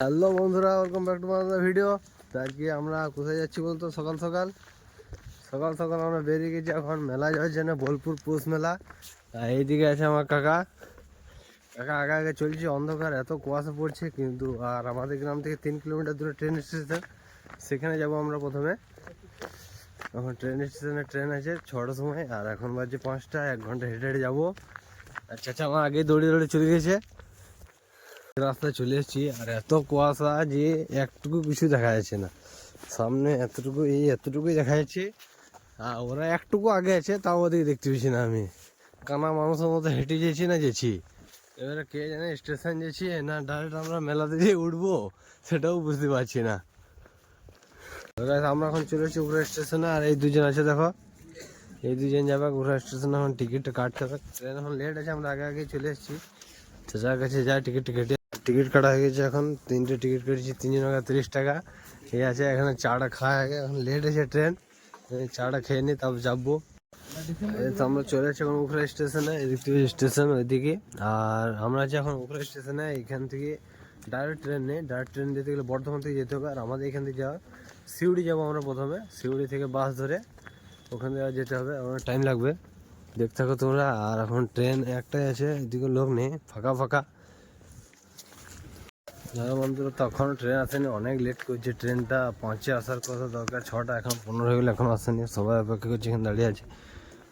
Hello বন্ধুরা, welcome back to my video. তো আজকে আমরা কোথায় যাচ্ছি বলতো? সকাল সকাল আমরা বেরিয়ে গেছি এখন মেলা যাওয়ার জন্য, বোলপুর পৌষ মেলা। এইদিকে আছে আমার কাকা আগে আগে চলছে। অন্ধকার, এত কুয়াশা পড়ছে কিন্তু। আর আমাদের গ্রাম থেকে 3 কিলোমিটার দূরে ট্রেন স্টেশন, সেখানে যাব আমরা প্রথমে। এখন ট্রেন স্টেশনে ট্রেন আছে 6টার সময়, আর এখন বাজছে 5টা। 1 ঘন্টা হেঁটে হেঁটে যাবো। আর চাচা আমার আগে দৌড়ে চলে গেছে। রাস্তায় চলে এসেছি, আর এত কুয়াশা যে একটুকু কিছু দেখা যাচ্ছে না। সামনে এতটুকুই দেখা যাচ্ছে, আর ওরা একটুকু আগে আছে, তাও ওদিকে দেখতে পেয়েছি না। আমি কানা মানুষের মতো হেঁটে যেছি। এবারে কে জানে স্টেশন যেছি না ডাইরেক্ট আমরা মেলাতে যেয়ে উঠবো, সেটাও বুঝতে পারছি না। আমরা এখন চলে এসেছি উড়া স্টেশনে, আর এই দুজন আছে দেখো, এই দুজন যাবে উড়া স্টেশনে। এখন টিকিটটা কাটতে হবে, ট্রেন এখন লেট আছে। আমরা আগে আগে চলে এসেছি, চাচার কাছে যাই টিকিট কাটা হয়ে গেছে। এখন 3টে টিকিট কেটেছি, 3 জনের 30 টাকা। এই আছে এখানে চাটা খাওয়া আগে, এখন লেট আছে ট্রেন, চাটা খেয়ে নিই তারপর যাবো। তো আমরা চলে এসেছি এখন উখড়া স্টেশনে। এদিক থেকে স্টেশন ওইদিকে, আর আমরা আছি এখন উখড়া স্টেশনে। এখান থেকে ডাইরেক্ট ট্রেন নেই, ডাইরেক্ট ট্রেন যেতে গেলে বর্ধমান থেকে যেতে হবে। আর আমাদের এখান থেকে যাওয়া সিউড়ি যাবো আমরা প্রথমে, সিউড়ি থেকে বাস ধরে ওখান থেকে যেতে হবে। আমার টাইম লাগবে, দেখতে থাকো তোমরা। আর এখন ট্রেন একটাই আছে, এদিকে লোক নেই, ফাঁকা। বন্ধুরা, তখন ট্রেন আসেনি, অনেক লেট করছে। ট্রেনটা 5-এ আসার কথা দরকার, 6টা এখন 15 হয়ে গেলে এখন আসেনি। সবাই অপেক্ষা করছে, এখানে দাঁড়িয়ে আছে।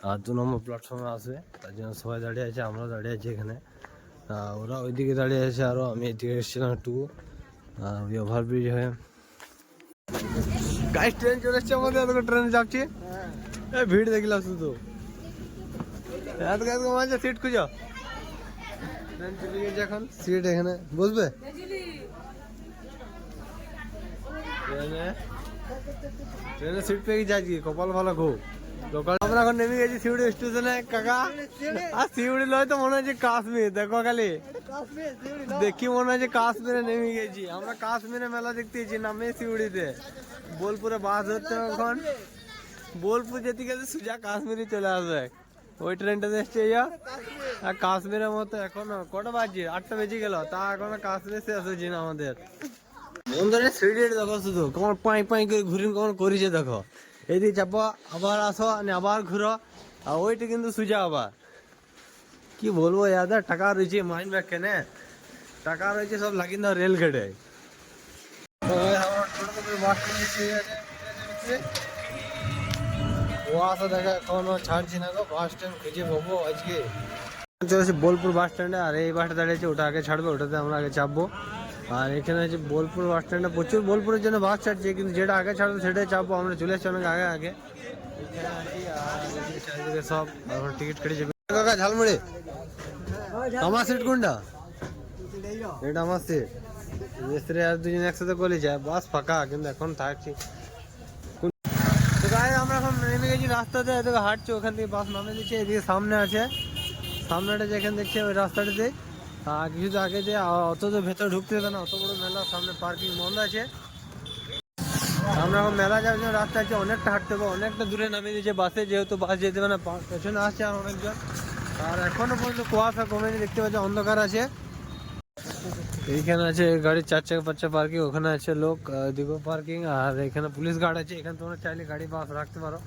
আর 2 নম্বর প্ল্যাটফর্মে আসবে, তার জন্য সবাই দাঁড়িয়ে আছে, আমরা দাঁড়িয়ে আছি এখানে। ওরা ওইদিকে দাঁড়িয়ে আছে, আরও আমি এদিকে এসেছিলাম একটু। আর ওই ওভারব্রিজ হয়ে গাইস ট্রেন চলে এসছে আমাদের। এত ট্রেনে যাচ্ছি, ভিড় দেখলাম শুধু। এত সিট খুঁজো, ট্রেন চলে গেছে এখন। সিট এখানে বসবে ট্রেনে সিট পেয়ে যাচ্ছি, কপাল ভালো খুব। আমরা এখন নেমে গেছি সিউড়ি স্টেশনে কাকা। আর সিউড়ি লয় তো মনে হচ্ছে কাশ্মীর, দেখো খালি দেখি মনে হচ্ছে কাশ্মীরে নেমে গেছি আমরা। কাশ্মীরে মেলা দেখতে গেছি, নামে সিউড়িতে। বোলপুরে বাস ধরতে এখন, বোলপুর যেতে গেলে সোজা কাশ্মীরে চলে আসবে। ওই ট্রেনটাতে এসছে আর কাশ্মীরের মতো এখনো কটা বাজছে, 8টা বেজে গেল, তা এখনো কাশ্মীর শেষ হয়েছে না আমাদের। বন্ধুরা সিঁড়ি দেখো শুধু কেমন পাই করে ঘুরি কেমন করেছে দেখো। এইদিকে চাপো, আবার আসো, আবার ঘুরো। আর ওইটা কিন্তু সুজা আবার। কি বলবো ইয়াদের টাকা রয়েছে মাইন ব্যাগ কেনে, টাকা রয়েছে সব লাগিয়ে দাও রেল গেটে। কুয়াশা দেখা এখনো ছাড়ছি না গো, বাস স্ট্যান্ড খুঁজে পাবো আজকে। চলেছে বোলপুর বাস স্ট্যান্ডে, আর এই বাসটা দাঁড়িয়েছে, ওটা আগে ছাড়বে, ওটাতে আমরা আগে চাপবো। আর এখানে আছে বোলপুর বাস স্ট্যান্ডে, প্রচুর বোলপুরের জন্য বাস ছাড়ছে, কিন্তু যেটা আগে ছাড়বে সেটাই চাপবো। আমরা চলে এসেছি অনেক আগে। এখানে আছি, আর চারিদিকে সব এখন টিকিট কেটে যাবে। কাকা ঝালমুড়ি, আমার সিট কোনটা? এটা আমার সিট। মিস্ত্রি আর দুজন একসাথে গলে যায়, বাস ফাঁকা, কিন্তু এখন থাকছি। তো গায়ে আমরা এখন নেমে গেছি রাস্তাতে, এদিকে হাঁটছি, ওখান থেকে বাস নামে দিচ্ছে। এদিকে সামনে আছে, সামনেটা যেখানে দেখছে ওই রাস্তাটাতে। আর কিছু তো আগে যে অত তো ভেতরে ঢুকতে হবে না, অত বড় মেলা, সামনে পার্কিং বন্ধ আছে। আমরা এখন মেলা যাওয়ার জন্য রাস্তা আছে, অনেকটা হাঁটতে হবে, অনেকটা দূরে নামিয়ে দিয়েছে বাসে, যেহেতু বাস যেতে হবে না। পেছনে আসছে আর অনেকজন, আর এখনো পর্যন্ত কুয়াশা কমেনি, দেখতে পাচ্ছি অন্ধকার আছে। এইখানে আছে গাড়ির 4 চাকা 5 চাকা পার্কিং, ওখানে আছে লোক দিগো পার্কিং, আর এখানে পুলিশ গার্ড আছে। এখানে তোমরা চাইলে গাড়ি বাস রাখতে পারো।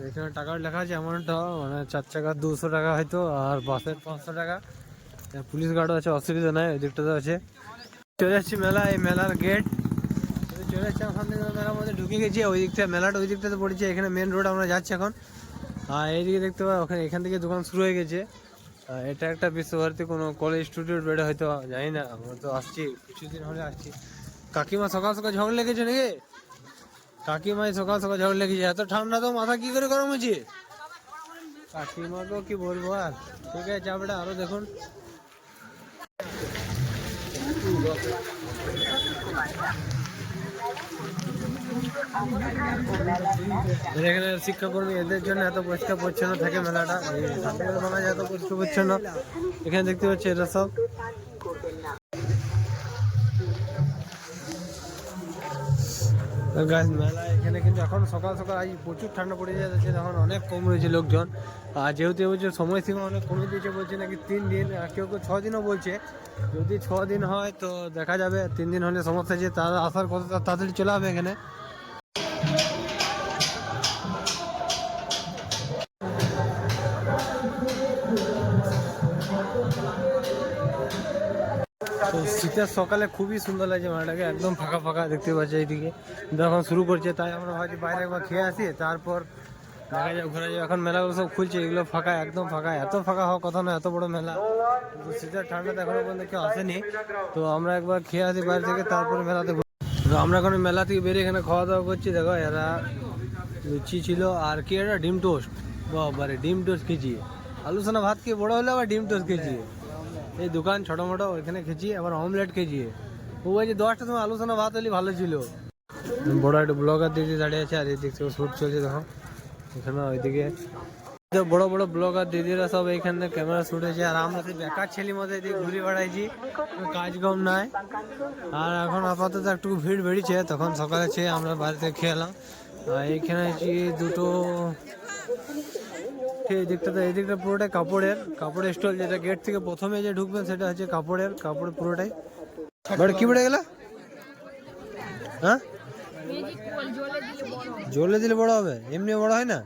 এখানে টাকা লেখা আছে অ্যামাউন্টটা, মানে 4 চাকা 200 টাকা হয়তো, আর বাসের 500 টাকা। পুলিশ গার্ডও আছে, অসুবিধা নাই, ওই দিকটাতে আছে। চলে এসেছি মেলা, এই মেলার গেট চলে এসেছি। ওখান থেকে মেলার মধ্যে ঢুকে গেছি, ওই দিকটা মেলাটা ওই দিকটাতে পড়েছে। এখানে মেন রোড আমরা যাচ্ছি এখন। আর এইদিকে দেখতে পাই ওখানে, এখান থেকে দোকান শুরু হয়ে গেছে। এটা একটা বিশ্বভারতী কোনো কলেজ স্টুডিও বেড়ে হয়তো, জানি না, আমরা তো আসছি কিছুদিন হলে আসছি। কাকিমা সকাল সকাল ঝগড়া লেগেছে নাকি? কাকিমাই সকাল সকাল ঝগড়া লেগেছে, এত ঠান্ডা তো মাথা কি করে গরম হয়েছে। কাকিমাকেও কি বলবো আর। ঠিক আছে চাপটা আরো দেখুন। এখানে শিক্ষাকর্মী, এদের জন্য এত পরিষ্কার পরিচ্ছন্ন থাকে মেলাটা। এত পরিষ্কার পরিচ্ছন্ন এখানে দেখতে পাচ্ছি, এরা সব গাছ মেলা এখানে কিন্তু এখন সকাল সকাল আজ প্রচুর ঠান্ডা পড়ে যাচ্ছে, তখন অনেক কম রয়েছে লোকজন। আর যেহেতু এবছর সময়সীমা অনেক কমে দিয়েছে, বলছে নাকি 3 দিন, কেউ কেউ 6 দিনও বলছে। যদি 6 দিন হয় তো দেখা যাবে, 3 দিন হলে সমস্যা আছে, তারা আসার কথা তাড়াতাড়ি চলে আসবে এখানে। তো শীতের সকালে খুবই সুন্দর লাগছে মেলাটাকে, একদম ফাঁকা ফাঁকা দেখতে পাচ্ছি এইদিকে যখন শুরু করছে, তাই আমরা ভাবছি বাইরে একবার খেয়ে আসি, তারপর দেখা যায় ঘোরা যায়। এখন মেলাগুলো সব খুলছে, এগুলো ফাঁকা, একদম ফাঁকা, এত ফাঁকা হওয়ার কথা না, এত বড় মেলা। কিন্তু শীতের ঠান্ডাতে এখনো পর্যন্ত কেউ আসেনি। তো আমরা একবার খেয়ে আসি বাইরে থেকে, তারপরে মেলাতে তো আমরা এখন মেলা থেকে বেরিয়ে এখানে খাওয়া দাওয়া করছি। দেখো এরা লুচি ছিল আর কি, এটা ডিম টোস্ট, বাবারে ডিম টোস্ট খেয়েছি, আলু সোনা ভাত খেয়ে বড় হলে আবার ডিম টোস্ট খেয়েছি। এই দোকান ছোটো মোটো ওইখানে খেয়েছি, আবার অমলেট খেয়েছি। ও বলছি 10টা সময় আলু সোনা ভাত হলে ভালো ছিল। বড় একটা ব্লগার দিদি দাঁড়িয়ে আছে, আর এই দিক থেকে শ্যুট চলছে দেখো এখানে। ওইদিকে বড় বড় ব্লগার দিদিরা সব এইখানে ক্যামেরা শ্যুট হয়েছে, আর আমরা সেই বেকার ছেলের মধ্যে এদিকে ঘুরে বেড়াইছি, কাজ কম নাই। আর এখন আপাতত একটু ভিড় বেড়েছে, তখন সকালে খেয়ে আমরা বাড়িতে খেয়ে এলাম। আর এইখানে দুটো এই দিকটা পুরোটাই কাপড়ের স্টল, যেটা গেট থেকে প্রথমে যে ঢুকবেন সেটা হচ্ছে কাপড় পুরোটাই। বাট কি পড়ে গেল? হ্যাঁ, জলে দিলে বড় হবে, এমনি বড় হয় না।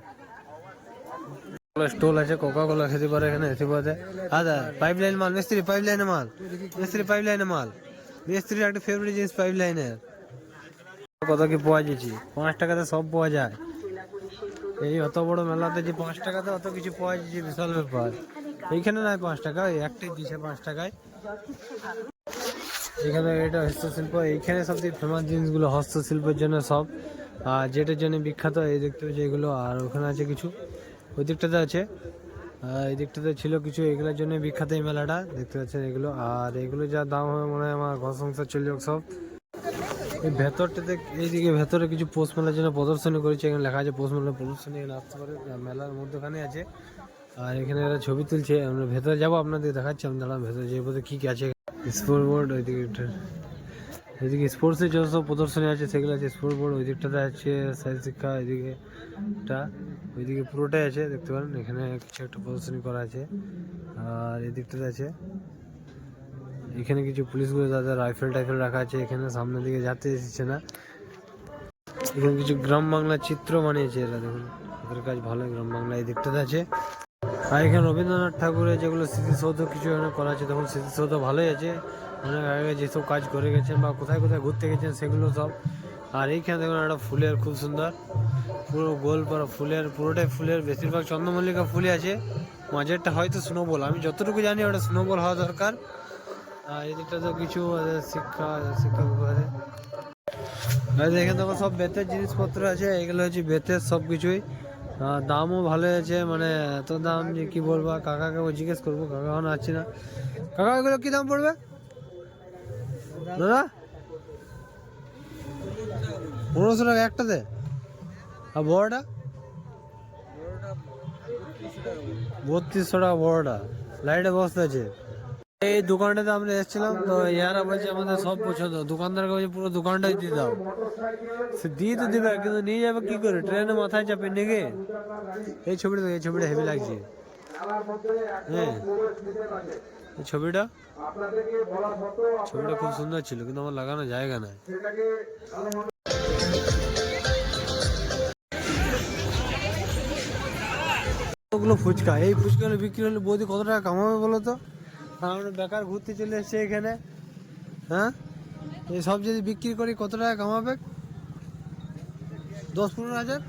স্টল আছে, কোকা কোলা খেতে পারে এখানে, এসে পারে। আচ্ছা, পাইপলাইন মাল, মিস্ত্রি পাইপলাইনে মাল, মিস্ত্রির একটা ফেভারিট জিনিস পাইপলাইনের। কত কি পাওয়া যাচ্ছে, 5 টাকাতে সব পাওয়া যায়। এই অত বড় মেলাতে যে 5 টাকাতে অত কিছু পাওয়া যাচ্ছে, বিশাল ব্যাপার। এইখানে নয় 5 টাকা, একটাই দিচ্ছে 5 টাকায়। এখানে এটা হস্তশিল্প, এইখানে সবথেকে ফেমাস জিনিসগুলো হস্তশিল্পের জন্য সব, আর যেটার জন্য বিখ্যাত এই দেখতে পাচ্ছি এগুলো। আর ওখানে আছে কিছু, ওই দিকটাতে আছে, এই দিকটাতে ছিল কিছু, এগুলোর জন্য বিখ্যাত এই মেলাটা দেখতে পাচ্ছেন এগুলো। আর এগুলো যা দাম হবে মনে হয় আমার ঘর সংসার চলে যাক সব। এই ভেতরটাতে, এইদিকে ভেতরে কিছু পৌষ মেলার জন্য প্রদর্শনী করেছে, এখানে লেখা আছে পৌষ মেলার প্রদর্শনী, এখানে আসতে পারে, মেলার মধ্যখানে আছে। আর এখানে এরা ছবি তুলছে, আমরা ভেতরে যাবো, আপনাদের দেখাচ্ছি। আমি দাঁড়ান ভেতরে যে বলতে কী কী আছে। স্পোর্ট বোর্ড এদিকে স্পোর্টসের যত সব প্রদর্শনী আছে সেগুলো আছে। স্পোর্ট বোর্ড ওই দিকটাতে আছে, শারীর শিক্ষা এদিকে ওইদিকে পুরোটাই আছে দেখতে পারেন। এখানে কিছু একটা প্রদর্শনী করা আছে। আর এদিকটাতে আছে, এখানে কিছু পুলিশগুলো তাদের রাইফেল রাখা আছে। এখানে সামনের দিকে যাতে এসেছে না। এখানে কিছু গ্রাম বাংলার চিত্র বানিয়েছে এরা, দেখুন ওদের কাজ ভালো। গ্রাম বাংলা এই দিকটাতে আছে। আর এখানে রবীন্দ্রনাথ ঠাকুরের যেগুলো স্মৃতিসৌধ কিছু এখানে করা আছে, তখন স্মৃতিসৌধ ভালোই আছে। অনেক আগে যেসব কাজ করে গেছেন বা কোথায় কোথায় ঘুরতে গেছেন সেগুলো সব। আর এইখানে দেখুন একটা ফুলের খুব সুন্দর, পুরো গোল করা ফুলের, পুরোটাই ফুলের, বেশিরভাগ চন্দ্রমল্লিকা ফুলই আছে। মাঝেরটা হয়তো স্নোবল, আমি যতটুকু জানি ওটা স্নোবল হওয়া দরকার। আর এদিকটা তো কিছু শিক্ষা বিভাগে। এখানে দেখো সব বেতের জিনিসপত্র আছে, এগুলো হচ্ছে বেতের সব কিছুই। দামও ভালো আছে, মানে এত দাম যে কি বলবো। কাকাকে জিজ্ঞেস করবো, কাকা এখন আসছি না। কাকা এগুলো কি দাম পড়বে দাদা? 1500 টাকা একটাতে। আর বড়টা 3200 টাকা বড়টা, লাইটে বসতে আছে। এই দোকানটাতে আমরা এসেছিলাম, তো ইয়ারা বলছে আমাদের সব পছন্দ, দোকানদারকে বলছে পুরো দোকানটাই দিয়ে দাও। সে দিয়ে তো দিবে, কিন্তু নিয়ে যাবে কি করে, ট্রেনে মাথায় চাপে নিয়ে। এই ছবিটা হেভি লাগছে। হ্যাঁ, এই ছবিটা খুব সুন্দর ছিল, কিন্তু আমার লাগানো জায়গা নাই। ওগুলো ফুচকা, এই ফুচকাগুলো বিক্রি হলে বৌদি কত টাকা কামাবে বলো তো? আমরা বেকার ঘুরতে চলে এসেছি এখানে। হ্যাঁ, এই সব যদি বিক্রি করি কত টাকা কামাবে? 10-15 হাজার,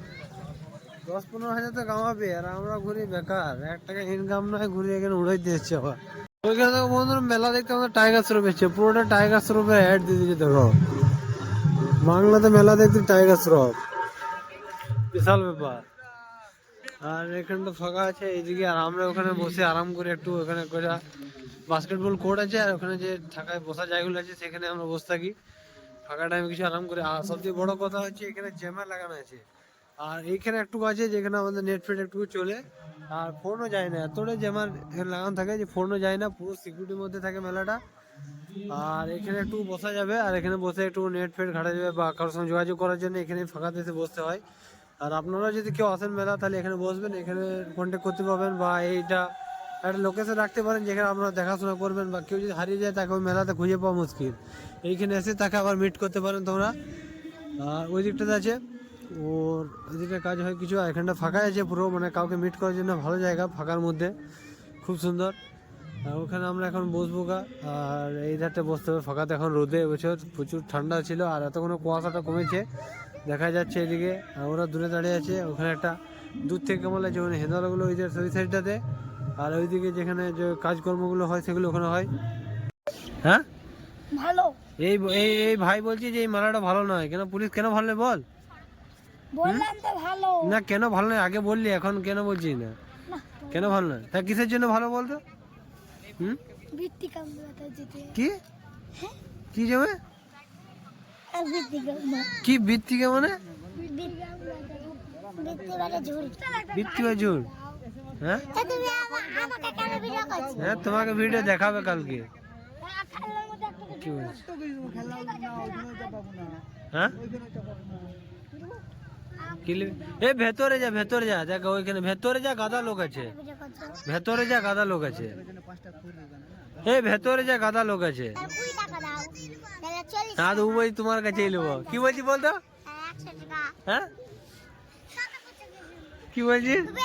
10-15 হাজার তো কামাবে। আর আমরা ঘুরি বেকার, 1 টাকা ইনকাম নয়, ঘুরি এখানে উড়াইতে এসছি আবার। ওইখানে দেখো বন্ধুরা মেলা দেখতে আমাদের টাইগার শ্রফ এসছে, পুরোটা টাইগার শ্রফের অ্যাড দিয়ে দিচ্ছে। দেখো বাংলাতে মেলা দেখতে টাইগার শ্রফ, বিশাল ব্যাপার। আর এখানে তো ফাঁকা আছে এইদিকে, আর আমরা ওখানে বসে আরাম করে একটু, ওখানে বাস্কেটবল কোর্ট আছে, আর ওখানে যে থাকায় বসা জায়গাগুলো আছে সেখানে আমরা বসে থাকি ফাঁকা টাইমে কিছু আরাম করে। আর সবচেয়ে বড় কথা হচ্ছে এখানে জ্যামার লাগানো আছে। আর এইখানে একটু আছে যেখানে আমাদের নেট ফেট একটু চলে, আর ফোনও যায় না, এতটাই জ্যামার লাগানো থাকে যে ফোনও যায় না। পুরো সিকিউরিটির মধ্যে থাকে মেলাটা। আর এখানে একটু বসা যাবে, আর এখানে বসে একটু নেট ফেট ঘাটা যাবে বা কারোর সঙ্গে যোগাযোগ করার জন্য এখানে ফাঁকাতে এসে বসতে হয়। আর আপনারা যদি কেউ আসেন মেলা তাহলে এখানে বসবেন, এখানে কন্ট্যাক্ট করতে পারবেন বা এইটা একটা লোকেশন রাখতে পারেন যেখানে আপনারা দেখাশোনা করবেন, বা কেউ যদি হারিয়ে যায় তাকে ওই মেলাতে খুঁজে পাওয়া মুশকিল, এইখানে এসে তাকে আবার মিট করতে পারেন তোমরা। আর ওই দিকটাতে আছে ওর ওইদিকে কাজ হয় কিছু, আর এখানটা ফাঁকাই আছে পুরো, মানে কাউকে মিট করার জন্য ভালো জায়গা, ফাঁকার মধ্যে খুব সুন্দর। আর ওখানে আমরা এখন বসবো গা, আর এই ধারটা বসতে হবে ফাঁকাতে। এখন রোদে এবছর প্রচুর ঠান্ডা ছিল, আর এতক্ষণ কুয়াশাটা কমেছে দেখা যাচ্ছে এদিকে। আর ওরা দূরে দাঁড়িয়ে আছে, ওখানে একটা দূর থেকে কেমন লাগছে মানে হেঁদালাগুলো ওই যে ওই সাইডটাতে, আর ওইদিকে যেখানে যে কাজকর্মগুলো হয় সেগুলো ওখানে হয়। হ্যাঁ ভালো। এই এই এই ভাই বলছি যে এই মেলাটা ভালো নয় কেন, পুলিশ কেন ভালো নয় বল? বললাম তো ভালো না কেন ভালো নয় আগে বললি, এখন কেন বলছিস না? না। কেন ভালো নয়? তা কিসের জন্য ভালো বলতো? বৃত্তি কামড়াতে যেতে। কি কি যাবে? বৃত্তি কামড়া। কি বৃত্তিকে মানে? বৃত্তি মানে ঝুল। বৃত্তি বা জোর? হ্যাঁ তা তুমি আমাকে কেন ভিডিও করছো? হ্যাঁ তোমাকে ভিডিও দেখাবে কালকে। খেলার মধ্যে একটা কি বলছিস? কিছু হ্যাঁ কি লিখে- এ ভেতরে যা, ভেতরে যা, দেখ ওইখানে ভেতরে যা, গাদা লোক আছে। ভিডিও করছো। ভেতরে যা, গাদা লোক আছে। এই ভেতরে যা, গাদা লোক আছে। আর 20 টাকা দাও। তাহলে 40 হ্যাঁ তো ওই তোমার কাছেই নেবো। কি বলছি বলতো? 100 টাকা। হ্যাঁ কি বলছিস? তুমি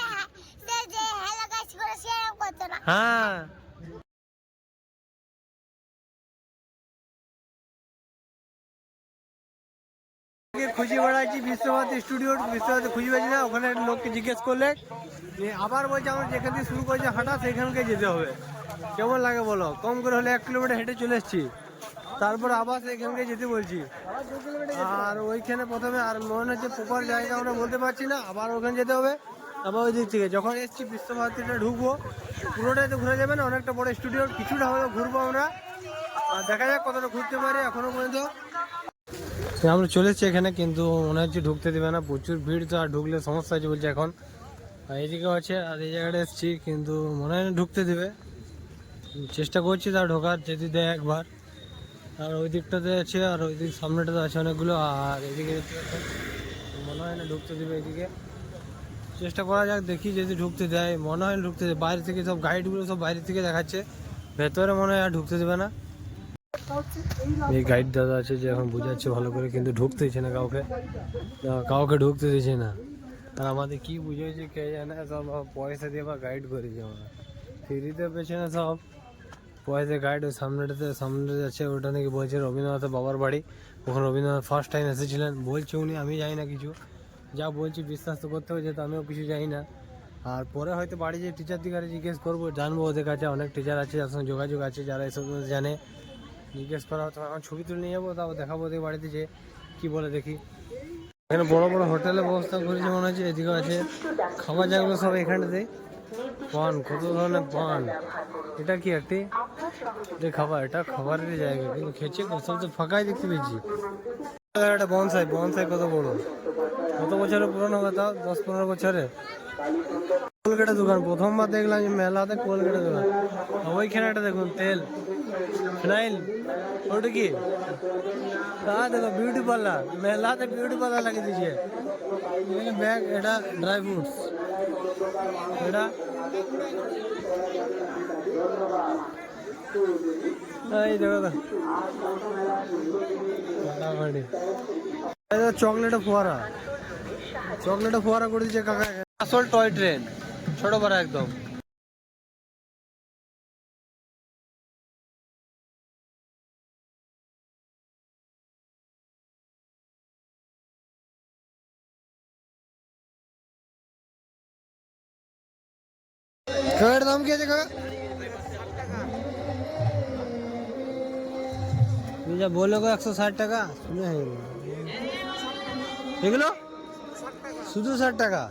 সে যে হ্যালো গাইস করে শেয়ার করছো না। হ্যাঁ খুঁজে বেড়াচ্ছি বিশ্বভারতী স্টুডিও, বিশ্বভারতী খুঁজে পাচ্ছি না। ওখানে একটা লোককে জিজ্ঞেস করলে যে আবার বলছে আমরা যেখান থেকে শুরু করেছি হাঁটা সেখানকে যেতে হবে। কেমন লাগে বলো? কম করে হলে 1 কিলোমিটার হেঁটে চলে এসেছি, তারপর আবার সেখানকে যেতে বলছি। আর ওইখানে প্রথমে আর মনে হচ্ছে প্রপার জায়গা আমরা বলতে পারছি না, আবার ওখানে যেতে হবে। আবার ওই দিক থেকে যখন এসেছি বিশ্বভারতীটা ঢুকবো, পুরোটাই তো ঘুরে যাবে না, অনেকটা বড় স্টুডিও, কিছুটা হলেও ঘুরবো আমরা। আর দেখা যাক কতটা ঘুরতে পারি এখনো পর্যন্ত। আমরা চলে এসেছি এখানে, কিন্তু মনে হচ্ছে ঢুকতে দেবে না, প্রচুর ভিড় তো, আর ঢুকলে সমস্যা আছে বলছে এখন। আর এইদিকেও আছে, আর এই জায়গাটা এসেছি কিন্তু মনে হয় না ঢুকতে দেবে। চেষ্টা করছি তা ঢোকার, যদি দেয় একবার। আর ওই দিকটাতে আছে, আর ওই দিক সামনেটাতে আছে অনেকগুলো, আর এদিকে মনে হয় না ঢুকতে দেবে এদিকে। চেষ্টা করা যাক, দেখি যদি ঢুকতে দেয়। মনে হয় না ঢুকতে দেয়, বাইরে থেকে সব গাইডগুলো সব বাইরে থেকে দেখাচ্ছে, ভেতরে মনে হয় আর ঢুকতে দেবে না। এই গাইড দাদা আছে যে এখন বোঝাচ্ছে ভালো করে, কিন্তু ঢুকতে দিচ্ছে না কাউকে, কাউকে ঢুকতে দিচ্ছে না। আর আমাদের কি বুঝেছে কে জানে, সব পয়সা দিয়ে বা গাইড করেছে, আমরা ফ্রিতে পেছনে সব পয়সা গাইড। ওই সামনেটা যাচ্ছে, ওটা নাকি বলছে রবীন্দ্রনাথের বাবার বাড়ি, ওখানে রবীন্দ্রনাথ ফার্স্ট টাইম এসেছিলেন বলছে উনি। আমি জানি না কিছু, যা বলছি বিশ্বাস তো করতে হবে, যেহেতু আমিও কিছু জানি না। আর পরে হয়তো বাড়ি যে টিচার দিকে জিজ্ঞেস করবো, জানবো, ওদের কাছে অনেক টিচার আছে যার সঙ্গে যোগাযোগ আছে, যারা এসব জানে, জিজ্ঞেস করা হতো। এখন ছবি তুলে নিয়ে যাবো, তারপর দেখাবো ওদের বাড়িতে যে কি বলে দেখি। এখানে বড় বড় হোটেলের ব্যবস্থা করেছে মনে হচ্ছে, এদিকে আছে খাবার জায়গাগুলো সব এখানটাতে। পান, কত ধরনের পান, এটা কি একটি খাবার, এটা খাবারের জায়গা, কিন্তু খেয়েছে সব তো ফাঁকাই দেখতে পেয়েছি। একটা বনসাই, বনসাই কত বড়, কত বছরের পুরনো কথা, 10-15 বছরে। কোলগেটের দোকান, প্রথমবার দেখলাম যে মেলাতে কোলগেটের দোকান। ওইখানে একটা দেখুন তেল, ফিনাইল, ওটা কি? হ্যাঁ দেখো বিউটি পার্লার, মেলাতে বিউটি পার্লার লাগিয়ে দিয়েছে। ব্যাগ, এটা ড্রাই ফ্রুটস, এটা এই দেখো চকলেটের ফোয়ারা, চকলেটের ফোয়ারা করে দিচ্ছে কাকা। আসল টয় ট্রেন, ছোট বড় একদম। কাকার দাম কি আছে কাকা? তুমি যা বলে গো 160 টাকা, শুনে এগুলো শুধু 60 টাকা।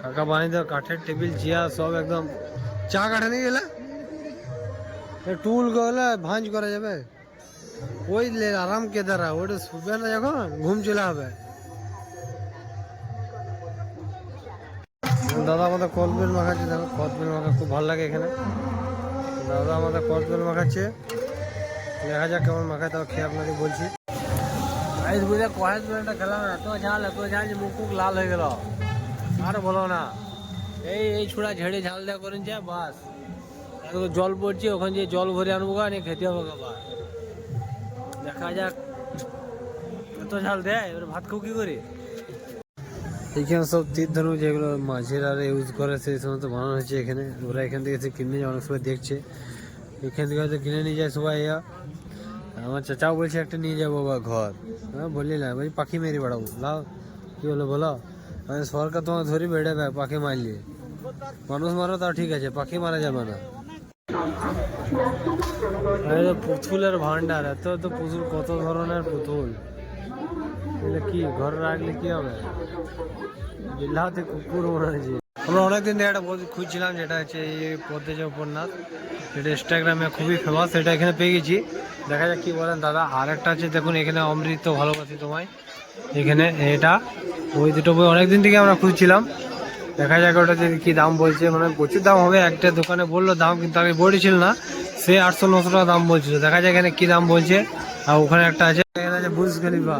কাকা বানিয়ে দেওয়া কাঠের টেবিল চেয়ার সব একদম। চা কাঠে নিয়ে গেলে টুল গেলে ভাঁজ করা যাবে, ওই আরাম কে দ্বারা ওটা শুবে না, যখন ঘুম চলে হবে। দাদা আমাদের কদবেল মাখাচ্ছে, দেখো কদবেল মাখা খুব ভালো লাগে এখানে। দাদা আমাদের কদবেল মাখাচ্ছে, দেখা যাক কেমন মাখায়, তাও খেয়ে আপনাকে বলছি। কদবেলটা খেলাম, এত ঝাল যে মুখ মুখ লাল হয়ে গেল, আর বলো না। এই ছুড়া ঝেড়ে ঝাল দেওয়া করেছে, বাস জল পড়ছে, ওখানে যে জল ভরে আনবো গা, নিয়ে খেতে হবে আবার। দেখা যাক, এত ঝাল দেয়, এবার ভাত খাও কি করে। এখানে সব তীর ধনুক যেগুলো মাঝের আর ইউজ করে সেই সমস্ত বানানো হয়েছে এখানে। ওরা এখান থেকে এসে কিনে যায়, অনেক সময় দেখছে এখান থেকে হয়তো কিনে নিয়ে যায় সবাই। আমার চাচাও বলছে একটা নিয়ে যাবো বাবা ঘর, হ্যাঁ বললি না, বলছি পাখি মেরে বেড়াবো। লাও কি হলো বলো, আমি সরকার তোমার ধরি বেড়ে পাখি মারলে, মানুষ মারো তাও ঠিক আছে, পাখি মারা যাবে না। পুতুলের ভান্ডার, এত তো পুতুল, কত ধরনের পুতুল, এগুলো কি ঘরে রাখলে কি হবে, বিল্লাতে কুকুর মনে হয়েছে। আমরা অনেকদিন ধরে একটা বই খুঁজছিলাম, যেটা হচ্ছে এই পদ্মে যে উপন্যাস, যেটা ইনস্টাগ্রামে খুবই ফেমাস, সেটা এখানে পেয়ে গেছি। দেখা যাক কি বলেন দাদা। আর একটা আছে দেখুন এখানে, অমৃত ভালোবাসি তোমায়, এখানে এটা, ওই দুটো বই অনেকদিন থেকে আমরা খুঁজছিলাম। দেখা যাক ওটা যে কি দাম বলছে, মানে প্রচুর দাম হবে। একটা দোকানে বললো দাম, কিন্তু আমি বডি ছিল না, সে 800-900 টাকা দাম বলছিল। দেখা যায় এখানে কি দাম বলছে। আর ওখানে একটা আছে, এখানে আছে বুর্জ খলিফা,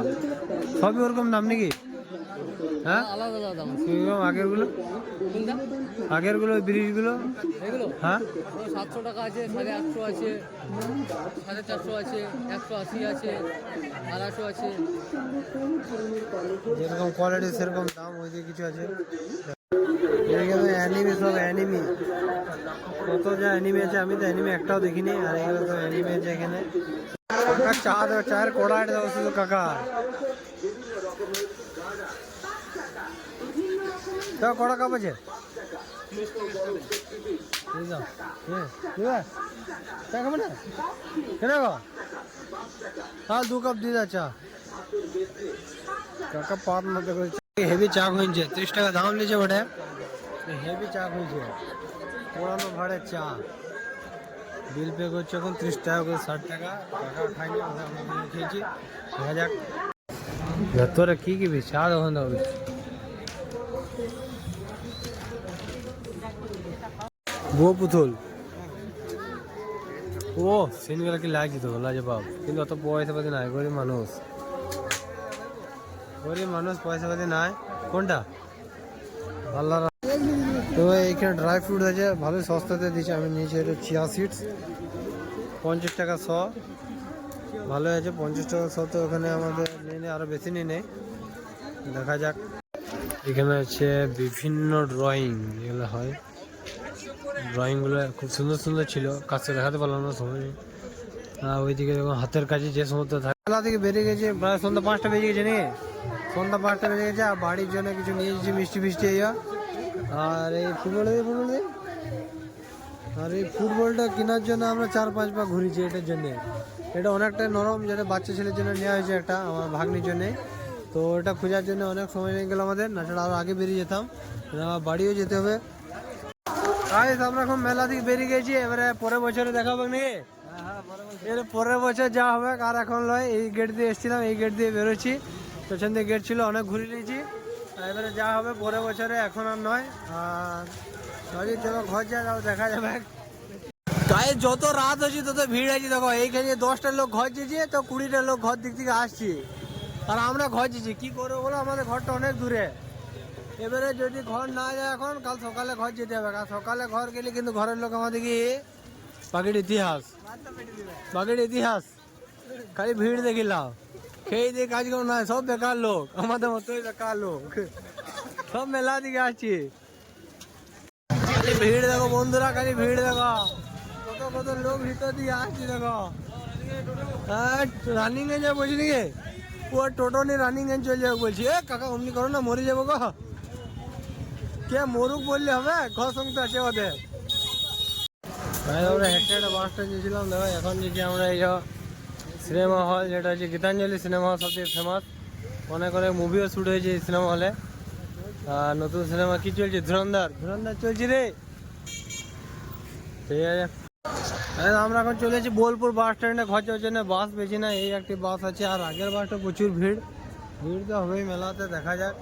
সবই ওরকম দাম নাকি? হ্যাঁ আলাদা আলাদা দাম। আগের গুলো, আগের গুলো ব্রিজ গুলো, এগুলো হ্যাঁ 700 টাকা আছে, 850 আছে, 450 আছে, 180 আছে, 250 আছে, যেরকম কোয়ালিটি সেরকম দাম। ওই যে কিছু আছে অ্যানিমি, সব অ্যানিমি, কত যা অ্যানিমি আছে, আমি তো অ্যানিমি একটাও দেখিনি। আর এখানে তো অ্যানিমি আছে। এখানে কাকা চা দেবো, চায়ের কড়া এটা দেবো শুধু কাকা, কড়া কাপ আছে চা খাবে না কেন গো? হ্যাঁ 2 কাপ দিয়ে দা চা। কাকা পার মতো করে হেভি চা খুঁজছে, 30 টাকা দাম নিয়েছে ওটা, হেভি চা খুঁজছে, পুরানো ভাড়ের চা। বিল পে করছে এখন 30 টাকা করে, 60 টাকা। কাকা খাইনি, আমরা খেয়েছি। দেখা যাক ভেতরে কি কি চা দোকান দেওয়া বুয়ো পুতুল। ও সিনগুলো কি লাগছে তো লাজবাব, কিন্তু অত পয়সা পাতি নাই, গরিব মানুষ, গরিব মানুষ, পয়সা পাতি নাই। কোনটা আল্লাহ। তো এইখানে ড্রাই ফ্রুট আছে, ভালোই সস্তাতে দিচ্ছে। আমি নিয়েছি এটা চিয়া সিডস, 50 টাকা 100, ভালো আছে 50 টাকা 100। তো ওখানে আমাদের নিয়ে আরো বেশি নিয়ে নেই। দেখা যাক। এখানে আছে বিভিন্ন ড্রয়িং যেগুলো হয়, ড্রয়িংগুলো খুব সুন্দর সুন্দর ছিল, কাছে দেখাতে পারলাম না সবাই। ওইদিকে দেখুন হাতের কাছে যে সমস্ত থাকে। বেলা থেকে বেরিয়ে গেছে, প্রায় সন্ধ্যা 5টা বেজে গেছে নাকি, সন্ধ্যা 5টা বেজে গেছে। আর বাড়ির জন্য কিছু নিয়ে এসেছি, মিষ্টি ফিষ্টি ইয়া। আর এই ফুটবলটা কেনার জন্য আমরা 4-5 বার ঘুরেছি এটার জন্য। এটা অনেকটাই নরম, যেটা বাচ্চা ছেলের জন্য নেওয়া হয়েছে একটা, আমার ভাগ্নির জন্যে। তো ওটা খোঁজার জন্য অনেক সময় লেগে গেল আমাদের, না ছাড়া আরও আগে বেরিয়ে যেতাম, বাড়িও যেতে হবে। আমরা এখন মেলা থেকে বেরিয়ে গেছি, এবারে পরের বছরে দেখাবো নাকি? এর পরের বছর যা হবে। আর এখন নয়, এই গেট দিয়ে এসেছিলাম, এই গেট দিয়ে বেরোচ্ছি, পেছন দিয়ে গেট ছিল, অনেক ঘুরে নিয়েছি। এবারে যা হবে পরের বছরে, এখন আর নয়। আর চলো ঘর যা, দেখা যাবে। গায়ে যত রাত হচ্ছে তত ভিড় আছে। দেখো এইখানে 10টা লোক ঘর যেছে, তো 20টা লোক ঘর দিক থেকে আসছি, আর আমরা ঘর যেছি। কি করবো বলো, আমাদের ঘরটা অনেক দূরে। এবারে যদি ঘর না যায় এখন, কাল সকালে ঘর যেতে হবে। কাল সকালে ঘর গেলে কিন্তু ঘরের লোক আমাদেরকে বাকির ইতিহাস, বাকির ইতিহাস খালি ভিড় দেখিলাম, খেয়ে দিয়ে কাজ করো না, সব বেকার লোক, আমাদের মতোই বেকার লোক, সব মেলা দিকে আসছি। খালি ভিড় দেখো বন্ধুরা, খালি ভিড় দেখো, কত কত লোক ভিতর দিয়ে আসছি দেখো। রানিং এ যাবো বলছি নাকি, ও টোটো নিয়ে রানিং এ চলে যাবো বলছি। কাকা অমনি করো না, মরে যাবো গো। কে মরুক বললে হবে, ঘর সংসার আছে ওদের। আমরা হেঁটে হেঁটে বাসটা নিয়েছিলাম। দেখো এখন নিচে আমরা এই সিনেমা হল, যেটা হচ্ছে গীতাঞ্জলি সিনেমা হল, সবচেয়ে ফেমাস। অনেক অনেক মুভিও শ্যুট হয়েছে এই সিনেমা হলে। আর নতুন সিনেমা কি চলছে, ধুরন্ধর, ধুরন্ধর চলছে রে। ঠিক আছে, আমরা এখন চলে এসেছি বোলপুর বাস স্ট্যান্ডে। খরচার জন্য বাস বেশি না, এই একটি বাস আছে। আর আগের বাসটা প্রচুর ভিড়, ভিড় তো হবেই মেলাতে। দেখা যাক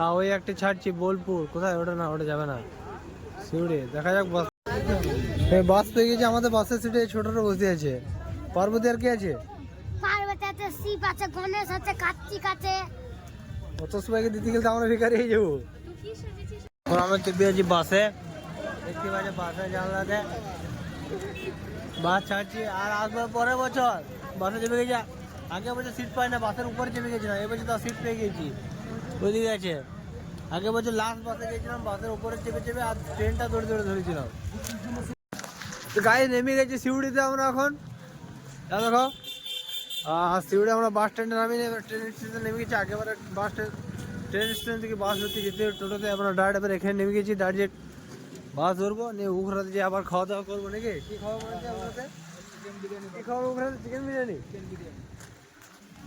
আর ওই একটা ছাড়ছি বোলপুর, কোথায় ওটা? না ওটা যাবে না, সিউড়ি। দেখা যাক বাস। বাস পেয়ে গেছে আমাদের, বাসের সিটে ছোটটা বসে আছে। পার্বতী আর কে আছে? পার্বতী আছে, শিব আছে, গণেশ আছে, কার্তিক আছে। অত সবাইকে দিতে গেলে তো আমরা বেকার হয়ে যাবো। এখন আমরা চেপে আছি বাসে, দেখতে পাচ্ছি বাসে জানলাতে বাস ছাড়ছি। আর আসবে পরের বছর বাসে চেপে গেছি। আগে বছর সিট পাই না, বাসের উপরে চেপে গেছি না, এবছর তো সিট পেয়ে গেছি। ওইদিকে আছে। আগে বছর লাস্ট বাসে গেছিলাম, বাসের উপরে চেপে চেপে আর ট্রেনটা দৌড়ে দৌড়ে ধরেছিলাম। তো গাড়ি নেমে গেছি সিউড়িতে আমরা এখন। দেখো সিউড়ি আমরা বাস স্ট্যান্ডে নামিয়ে ট্রেন স্টেশনে নেমে গেছি। আগেবারে বাস ট্রেন স্টেশন থেকে বাস ধরতে যেতে টোটোতে আমরা ডাইরেক্ট এবার এখানে নেমে গেছি। ডাইরেক্ট বাস ধরবো, নিয়ে উখরাতে যে আবার খাওয়া দাওয়া করবো নাকি? কি খাওয়া মনে হচ্ছে উখরাতে? কি খাওয়া উখরাতে? চিকেন বিরিয়ানি।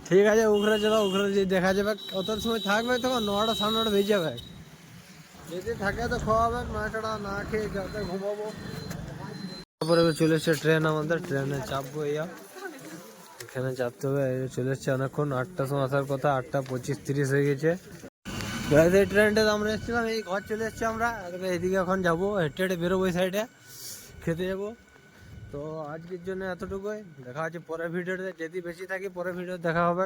ঠিক আছে, উখরা চলো, উখরা যে দেখা যাবে। কত সময় থাকবে তখন? 9টা 9:30 বেজে যাবে। যদি থাকে তো খাওয়া হবে, না না খেয়ে ঘুমাবো। তারপরে এবার চলে এসছে ট্রেন আমাদের, ট্রেনে চাপবো। এখানে চাপতে হবে। চলে এসছে অনেকক্ষণ, 8টার সময় আসার কথা, 8টা 25-30 হয়ে গেছে। এই ট্রেনটা আমরা এসেছিলাম, এই ঘর চলে এসছি আমরা। এদিকে এখন যাবো, হেঁটে হেঁটে বেরোবো, ওই সাইডে খেতে যাবো। তো আজকের জন্য এতটুকুই, দেখা হচ্ছে পরের ভিডিওতে। যদি বেশি থাকি পরের ভিডিও দেখা হবে।